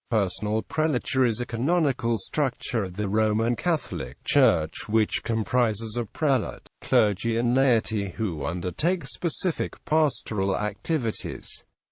Personal prelature is a canonical structure of the Roman Catholic Church which comprises a prelate, clergy and laity who undertake specific pastoral activities.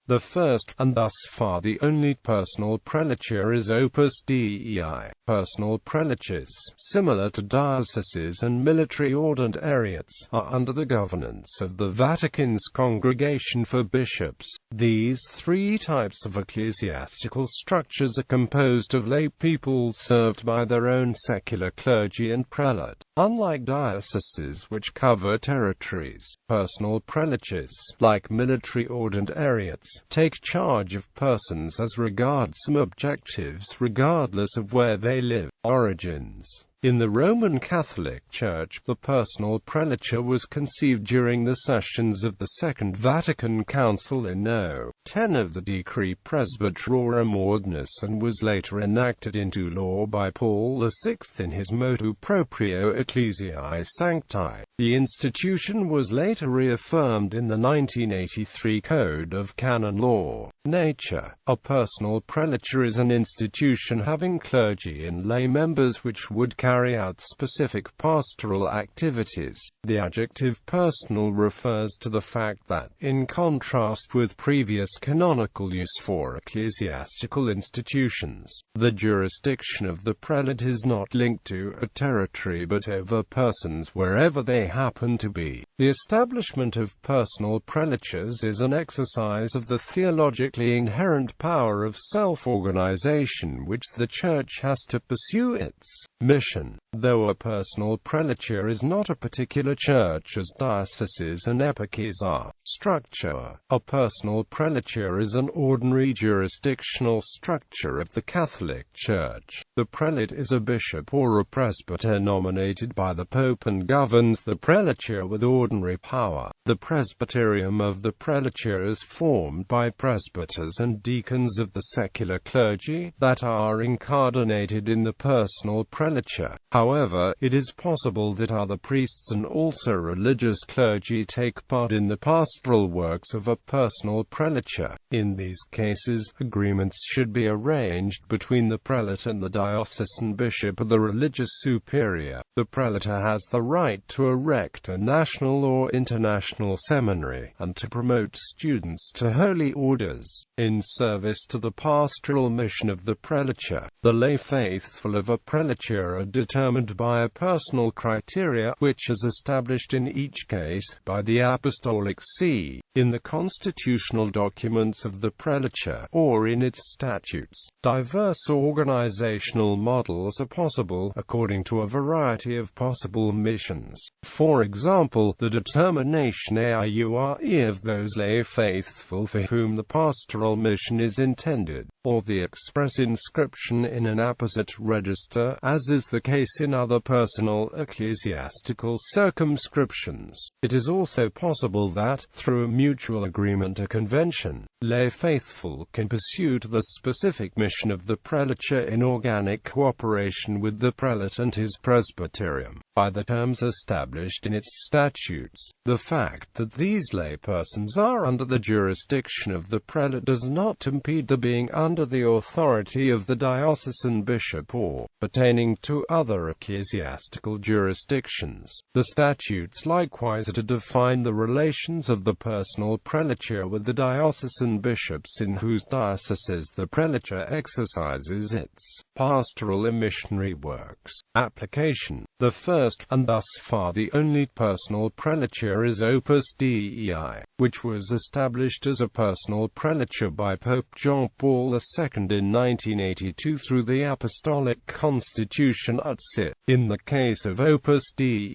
The first, and thus far the only, personal prelature is Opus Dei. Personal prelatures, similar to dioceses and military ordinariates, are under the governance of the Vatican's Congregation for Bishops. These three types of ecclesiastical structures are composed of lay people served by their own secular clergy and prelate. Unlike dioceses which cover territories, personal prelatures, like military ordinariates, take charge of persons as regards some objectives regardless of where they live. Origins. In the Roman Catholic Church, the personal prelature was conceived during the sessions of the Second Vatican Council in No. 10 of the Decree Presbyterorum Ordinis and was later enacted into law by Paul VI in his motu proprio Ecclesiae Sancti. The institution was later reaffirmed in the 1983 Code of Canon Law. Nature. A personal prelature is an institution having clergy and lay members which would carry out specific pastoral activities. The adjective personal refers to the fact that, in contrast with previous canonical use for ecclesiastical institutions, the jurisdiction of the prelate is not linked to a territory but over persons wherever they happen to be. The establishment of personal prelatures is an exercise of the theologically inherent power of self-organization which the Church has to pursue its mission. Though a personal prelature is not a particular church as dioceses and eparchies are, structure. A personal prelature is an ordinary jurisdictional structure of the Catholic Church. The prelate is a bishop or a presbyter nominated by the Pope and governs the prelature with ordinary power. The presbyterium of the prelature is formed by presbyters and deacons of the secular clergy that are incardinated in the personal prelature. However, it is possible that other priests and also religious clergy take part in the pastoral works of a personal prelature. In these cases, agreements should be arranged between the prelate and the diocesan bishop or the religious superior. The prelator has the right to erect a national or international seminary, and to promote students to holy orders. In service to the pastoral mission of the prelature, the lay faithful of a prelature are determined by a personal criteria, which is established in each case by the Apostolic See, in the constitutional documents of the prelature, or in its statutes. Diverse organizational models are possible, according to a variety of possible missions. For example, the determination of those lay faithful for whom the pastoral mission is intended, or the express inscription in an apposite register, as is the case in other personal ecclesiastical circumscriptions. It is also possible that, through a mutual agreement or convention, lay faithful can pursue the specific mission of the prelature in organic cooperation with the prelate and his presbyterium, by the terms established in its statutes. The fact that these lay persons are under the jurisdiction of the prelate does not impede their being under the authority of the diocesan bishop or pertaining to other ecclesiastical jurisdictions. The statutes likewise are to define the relations of the personal prelature with the diocesan bishops in whose dioceses the prelature exercises its pastoral and missionary works. Application. The first, and thus far the only, personal prelature is Opus Dei, which was established as a personal prelature by Pope John Paul II in 1982 through the Apostolic Constitution at Se. In the case of Opus Dei,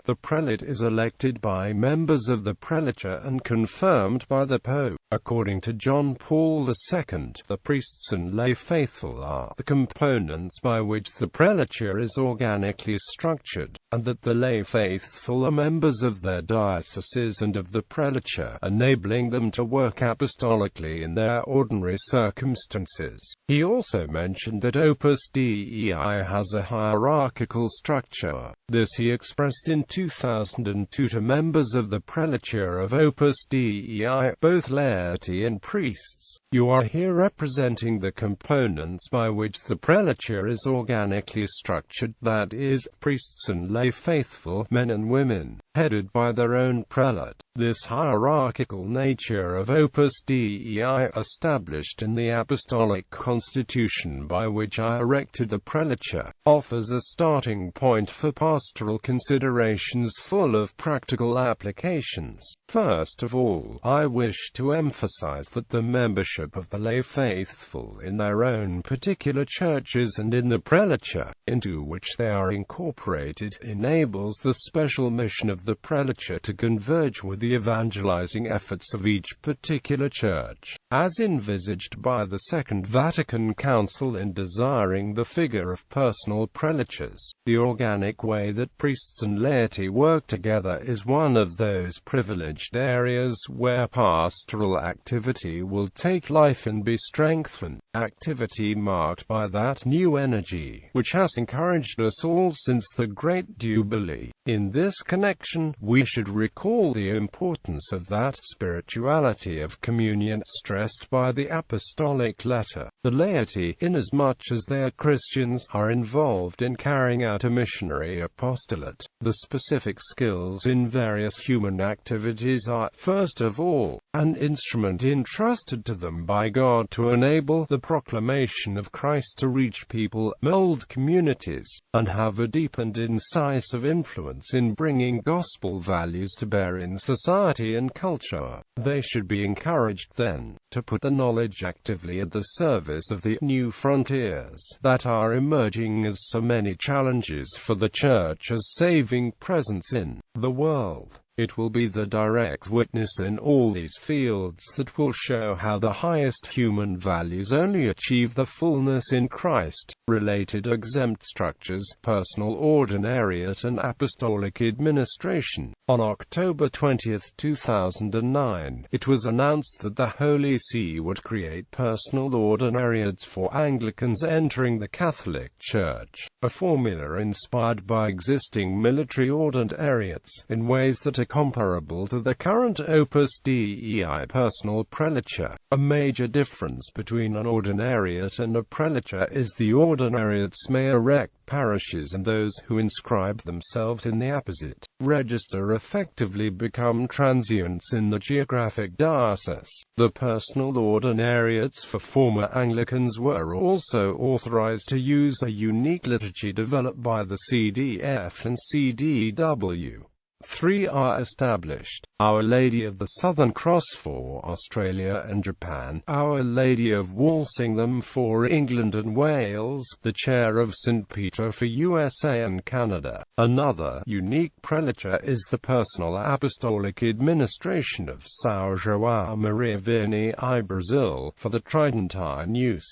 the prelate is elected by members of the prelature and confirmed by the Pope. According to John Paul II, the priests and lay faithful are the components by which the prelature is organically structured, and that the lay faithful are members of their dioceses and of the prelature, enabling them to work apostolically in their ordinary circumstances. He also mentioned that Opus Dei has a hierarchical structure. This he expressed in 2002 to members of the prelature of Opus Dei, both lay laity and priests. You are here representing the components by which the prelature is organically structured, that is, priests and lay faithful, men and women, headed by their own prelate. This hierarchical nature of Opus Dei, established in the Apostolic Constitution by which I erected the prelature, offers a starting point for pastoral considerations full of practical applications. First of all, I wish to emphasize that the membership of the lay faithful in their own particular churches and in the prelature, into which they are incorporated, enables the special mission of the prelature to converge with the evangelizing efforts of each particular church, as envisaged by the Second Vatican Council in desiring the figure of personal prelatures. The organic way that priests and laity work together is one of those privileged areas where pastoral activity will take life and be strengthened, activity marked by that new energy which has encouraged us all since the Great Jubilee. In this connection, we should recall the importance of that spirituality of communion stressed by the Apostolic letter. The laity, inasmuch as they are Christians, are involved in carrying out a missionary apostolate. The specific skills in various human activities are, first of all, an instrument entrusted to them by God to enable the proclamation of Christ to reach people, mold communities, and have a deep and incisive influence in bringing gospel values to bear in society and culture. They should be encouraged, then, to put the knowledge actively at the service of the new frontiers that are emerging as so many challenges for the Church as saving presence in the world. It will be the direct witness in all these fields that will show how the highest human values only achieve the fullness in Christ. Related exempt structures, personal ordinariate and apostolic administration. On October 20, 2009, it was announced that the Holy See would create personal ordinariates for Anglicans entering the Catholic Church, a formula inspired by existing military ordinariates, in ways that are comparable to the current Opus Dei.Personal prelature. A major difference between an ordinariate and a prelature is the ordinariates may erect parishes, and those who inscribe themselves in the apposite register effectively become transients in the geographic diocese. The personal ordinariates for former Anglicans were also authorized to use a unique liturgy developed by the CDF and CDW. 3 are established: Our Lady of the Southern Cross for Australia and Japan, Our Lady of Walsingham for England and Wales, the Chair of St. Peter for USA and Canada. Another unique prelature is the personal apostolic administration of São João Maria Vianney I Brazil for the Tridentine use.